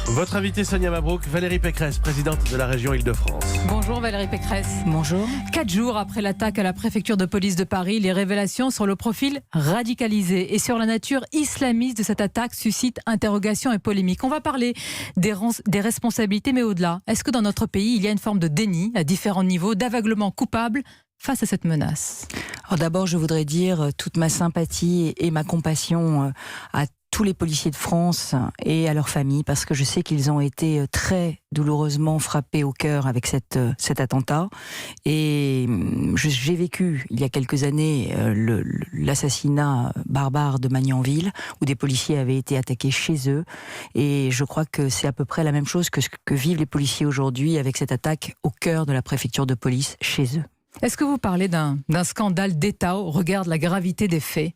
Votre invitée Sonia Mabrouk, Valérie Pécresse, présidente de la région Île-de-France. Bonjour Valérie Pécresse. Bonjour. 4 jours après l'attaque à la préfecture de police de Paris, les révélations sur le profil radicalisé et sur la nature islamiste de cette attaque suscitent interrogations et polémiques. On va parler des responsabilités, mais au-delà, est-ce que dans notre pays, il y a une forme de déni à différents niveaux, d'aveuglement coupable face à cette menace? Alors d'abord, je voudrais dire toute ma sympathie et ma compassion à tous les policiers de France et à leurs familles, parce que je sais qu'ils ont été très douloureusement frappés au cœur avec cet attentat. Et j'ai vécu, il y a quelques années, l'assassinat barbare de Magnanville, où des policiers avaient été attaqués chez eux. Et je crois que c'est à peu près la même chose que ce que vivent les policiers aujourd'hui avec cette attaque au cœur de la préfecture de police chez eux. Est-ce que vous parlez d'un scandale d'État au regard de la gravité des faits ?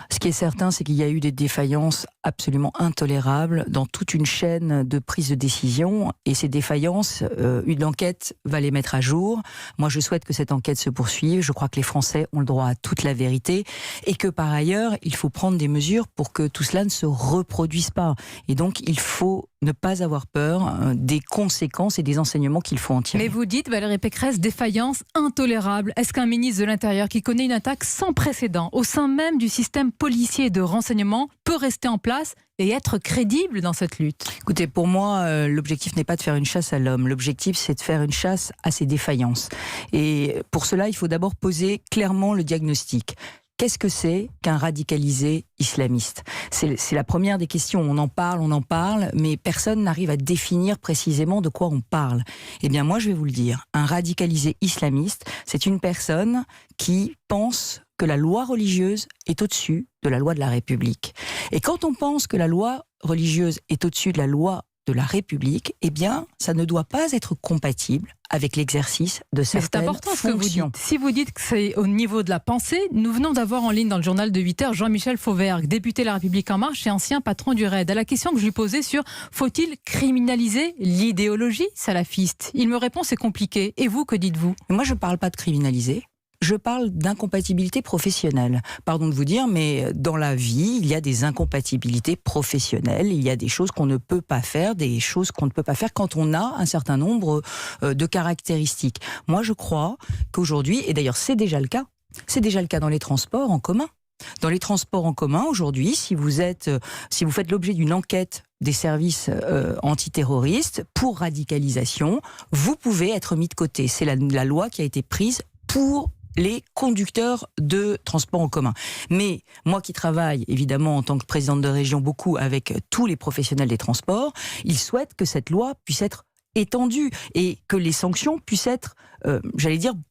Ce qui est certain, c'est qu'il y a eu des défaillances absolument intolérables dans toute une chaîne de prise de décision. Et ces défaillances, une enquête va les mettre à jour. Moi, je souhaite que cette enquête se poursuive. Je crois que les Français ont le droit à toute la vérité. Et que par ailleurs, il faut prendre des mesures pour que tout cela ne se reproduise pas. Et donc, il faut ne pas avoir peur des conséquences et des enseignements qu'il faut en tirer. Mais vous dites, Valérie Pécresse, défaillance intolérable. Est-ce qu'un ministre de l'Intérieur qui connaît une attaque sans précédent au sein même du système policier et de renseignement peut rester en place et être crédible dans cette lutte? Écoutez, pour moi, l'objectif n'est pas de faire une chasse à l'homme. L'objectif, c'est de faire une chasse à ses défaillances. Et pour cela, il faut d'abord poser clairement le diagnostic. Qu'est-ce que c'est qu'un radicalisé islamiste ? C'est la première des questions. On en parle, mais personne n'arrive à définir précisément de quoi on parle. Eh bien, moi, je vais vous le dire. Un radicalisé islamiste, c'est une personne qui pense que la loi religieuse est au-dessus de la loi de la République. Et quand on pense que la loi religieuse est au-dessus de la loi de la République, eh bien, ça ne doit pas être compatible avec l'exercice de certaines fonctions. C'est important ce que vous dites. Si vous dites que c'est au niveau de la pensée, nous venons d'avoir en ligne dans le journal de 8h Jean-Michel Fauvergue, député La République En Marche et ancien patron du RAID. À la question que je lui posais sur « Faut-il criminaliser l'idéologie salafiste ?» Il me répond « C'est compliqué. » Et vous, que dites-vous ? Moi, je ne parle pas de criminaliser. Je parle d'incompatibilité professionnelle. Pardon de vous dire, mais dans la vie, il y a des incompatibilités professionnelles. Il y a des choses qu'on ne peut pas faire, des choses qu'on ne peut pas faire quand on a un certain nombre de caractéristiques. Moi, je crois qu'aujourd'hui, et d'ailleurs c'est déjà le cas dans les transports en commun. Dans les transports en commun, aujourd'hui, si vous faites l'objet d'une enquête des services antiterroristes pour radicalisation, vous pouvez être mis de côté. C'est la loi qui a été prise pour les conducteurs de transport en commun. Mais moi qui travaille évidemment en tant que présidente de région beaucoup avec tous les professionnels des transports, ils souhaitent que cette loi puisse être étendue et que les sanctions puissent être,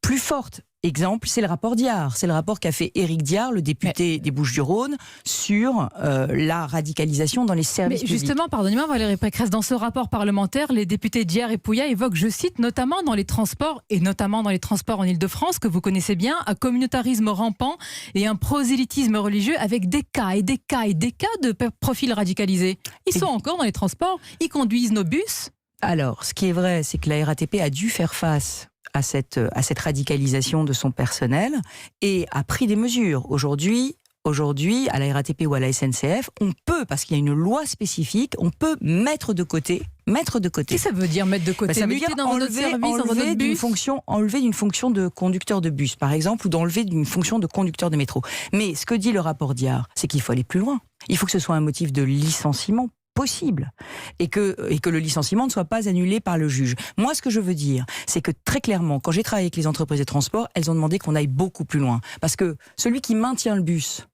plus fortes. Exemple, c'est le rapport Diard. C'est le rapport qu'a fait Éric Diard, le député des Bouches-du-Rhône, sur la radicalisation dans les services publics. Justement, pardonnez-moi Valérie Pécresse, dans ce rapport parlementaire, les députés Diard et Pouya évoquent, je cite, notamment dans les transports, et notamment dans les transports en Île-de-France, que vous connaissez bien, un communautarisme rampant et un prosélytisme religieux avec des cas et des cas et des cas de profils radicalisés. Ils sont encore dans les transports, ils conduisent nos bus. Alors, ce qui est vrai, c'est que la RATP a dû faire face à cette radicalisation de son personnel et a pris des mesures. Aujourd'hui, à la RATP ou à la SNCF, on peut, parce qu'il y a une loi spécifique, on peut mettre de côté. Qu'est-ce que ça veut dire mettre de côté? Ça veut dire enlever d'une fonction de conducteur de bus, par exemple, ou d'enlever d'une fonction de conducteur de métro. Mais ce que dit le rapport Diard, c'est qu'il faut aller plus loin. Il faut que ce soit un motif de licenciement possible et que le licenciement ne soit pas annulé par le juge. Moi, ce que je veux dire, c'est que très clairement, quand j'ai travaillé avec les entreprises de transport, elles ont demandé qu'on aille beaucoup plus loin. Parce que celui qui maintient le bus,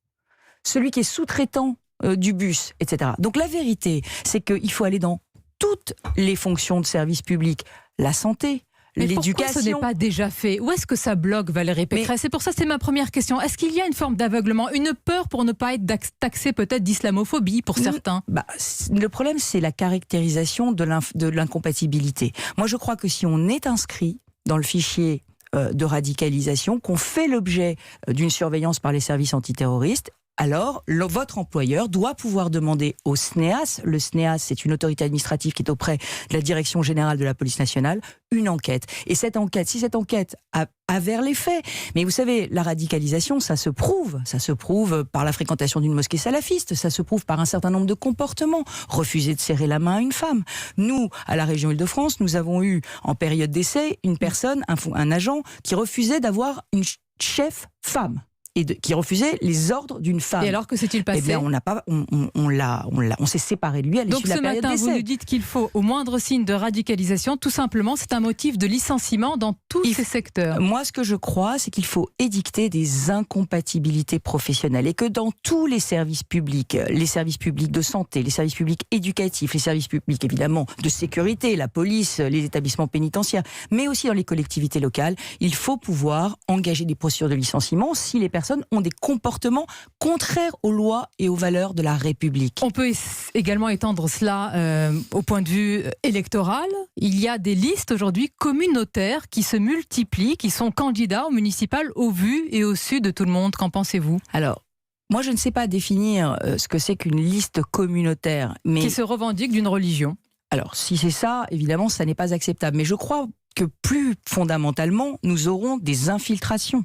celui qui est sous-traitant du bus, etc. Donc la vérité, c'est qu'il faut aller dans toutes les fonctions de service public, la santé, mais l'éducation. Pourquoi ce n'est pas déjà fait? Où est-ce que ça bloque, Valérie Pécresse? C'est pour ça, c'est ma première question. Est-ce qu'il y a une forme d'aveuglement, une peur pour ne pas être taxé peut-être d'islamophobie pour certains? Le problème, c'est la caractérisation de l'incompatibilité. Moi, je crois que si on est inscrit dans le fichier de radicalisation, qu'on fait l'objet d'une surveillance par les services antiterroristes, alors votre employeur doit pouvoir demander au SNEAS, le SNEAS c'est une autorité administrative qui est auprès de la Direction Générale de la Police Nationale, une enquête. Et cette enquête, si cette enquête avère les faits, mais vous savez, la radicalisation, ça se prouve par la fréquentation d'une mosquée salafiste, ça se prouve par un certain nombre de comportements, refuser de serrer la main à une femme. Nous, à la région Île-de-France, nous avons eu en période d'essai une personne, un agent qui refusait d'avoir une chef femme. Qui refusait les ordres d'une femme. Et alors, que s'est-il passé ? Eh bien, on s'est séparé de lui à l'issue de la période d'essai. Donc ce matin, vous nous dites qu'il faut, au moindre signe de radicalisation, tout simplement, c'est un motif de licenciement dans tous ces secteurs. Moi, ce que je crois, c'est qu'il faut édicter des incompatibilités professionnelles et que dans tous les services publics de santé, les services publics éducatifs, les services publics, évidemment, de sécurité, la police, les établissements pénitentiaires, mais aussi dans les collectivités locales, il faut pouvoir engager des procédures de licenciement si les personnes ont des comportements contraires aux lois et aux valeurs de la République. On peut également étendre cela au point de vue électoral. Il y a des listes aujourd'hui communautaires qui se multiplient, qui sont candidats au municipal au vu et au su de tout le monde. Qu'en pensez-vous ? Alors, moi je ne sais pas définir ce que c'est qu'une liste communautaire. Mais... Qui se revendique d'une religion. Alors, si c'est ça, évidemment, ça n'est pas acceptable. Mais je crois que plus fondamentalement, nous aurons des infiltrations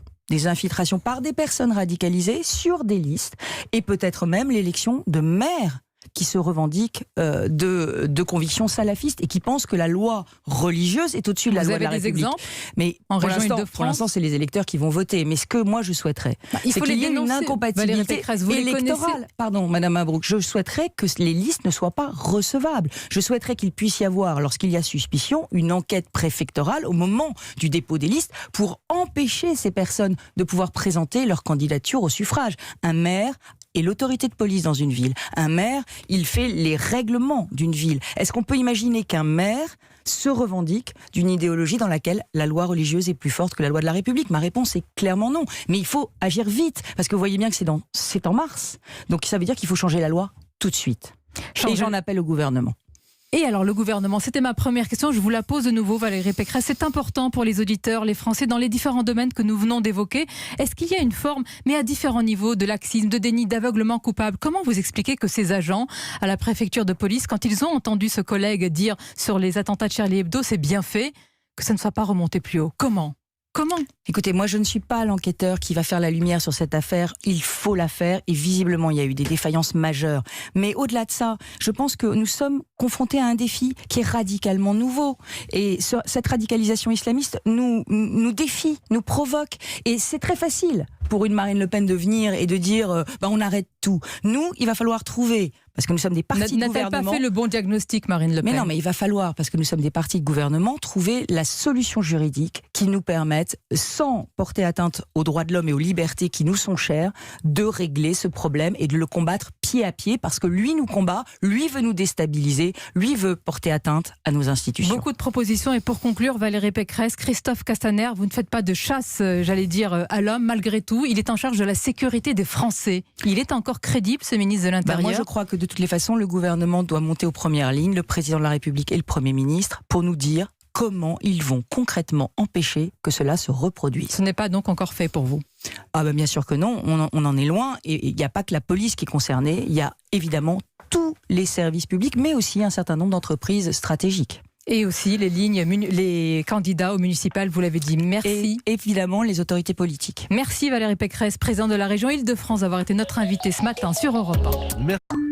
par des personnes radicalisées sur des listes et peut-être même l'élection de maires qui se revendiquent de convictions salafistes et qui pensent que la loi religieuse est au-dessus de la loi de la République. Vous avez des exemples ? Mais pour l'instant, c'est les électeurs qui vont voter. Mais ce que moi je souhaiterais, c'est qu'il y ait une incompatibilité électorale. Pardon, Madame Mabrouk, je souhaiterais que les listes ne soient pas recevables. Je souhaiterais qu'il puisse y avoir, lorsqu'il y a suspicion, une enquête préfectorale au moment du dépôt des listes pour empêcher ces personnes de pouvoir présenter leur candidature au suffrage. Un maire et l'autorité de police dans une ville. Un maire, il fait les règlements d'une ville. Est-ce qu'on peut imaginer qu'un maire se revendique d'une idéologie dans laquelle la loi religieuse est plus forte que la loi de la République ? Ma réponse est clairement non. Mais il faut agir vite, parce que vous voyez bien que c'est en mars. Donc ça veut dire qu'il faut changer la loi tout de suite. Et j'en appelle au gouvernement. Et alors le gouvernement, c'était ma première question, je vous la pose de nouveau Valérie Pécresse. C'est important pour les auditeurs, les Français, dans les différents domaines que nous venons d'évoquer. Est-ce qu'il y a une forme, mais à différents niveaux, de laxisme, de déni, d'aveuglement coupable ? Comment vous expliquez que ces agents à la préfecture de police, quand ils ont entendu ce collègue dire sur les attentats de Charlie Hebdo, c'est bien fait, que ça ne soit pas remonté plus haut ? Comment ? Écoutez, moi je ne suis pas l'enquêteur qui va faire la lumière sur cette affaire, il faut la faire et visiblement il y a eu des défaillances majeures. Mais au-delà de ça, je pense que nous sommes confrontés à un défi qui est radicalement nouveau. Et cette radicalisation islamiste nous défie, nous provoque. Et c'est très facile pour une Marine Le Pen de venir et de dire on arrête tout. Nous, il va falloir trouver, parce que nous sommes des partis de gouvernement... N'a-t-elle pas fait le bon diagnostic, Marine Le Pen ? Mais non, mais il va falloir, parce que nous sommes des partis de gouvernement, trouver la solution juridique qui nous permette, sans porter atteinte aux droits de l'homme et aux libertés qui nous sont chères, de régler ce problème et de le combattre pied à pied, parce que lui nous combat, lui veut nous déstabiliser, lui veut porter atteinte à nos institutions. Beaucoup de propositions, et pour conclure, Valérie Pécresse, Christophe Castaner, vous ne faites pas de chasse, j'allais dire, à l'homme, malgré tout. Il est en charge de la sécurité des Français. Il est encore crédible, ce ministre de l'Intérieur ? Moi, je crois que de toutes les façons, le gouvernement doit monter aux premières lignes, le président de la République et le Premier ministre, pour nous dire comment ils vont concrètement empêcher que cela se reproduise. Ce n'est pas donc encore fait pour vous ? Bien sûr que non, on en est loin. Et il n'y a pas que la police qui est concernée, il y a évidemment tous les services publics, mais aussi un certain nombre d'entreprises stratégiques. Et aussi les candidats au municipal, vous l'avez dit. Merci. Et évidemment les autorités politiques. Merci Valérie Pécresse, présidente de la région Île-de-France, d'avoir été notre invitée ce matin sur Europe 1. Merci.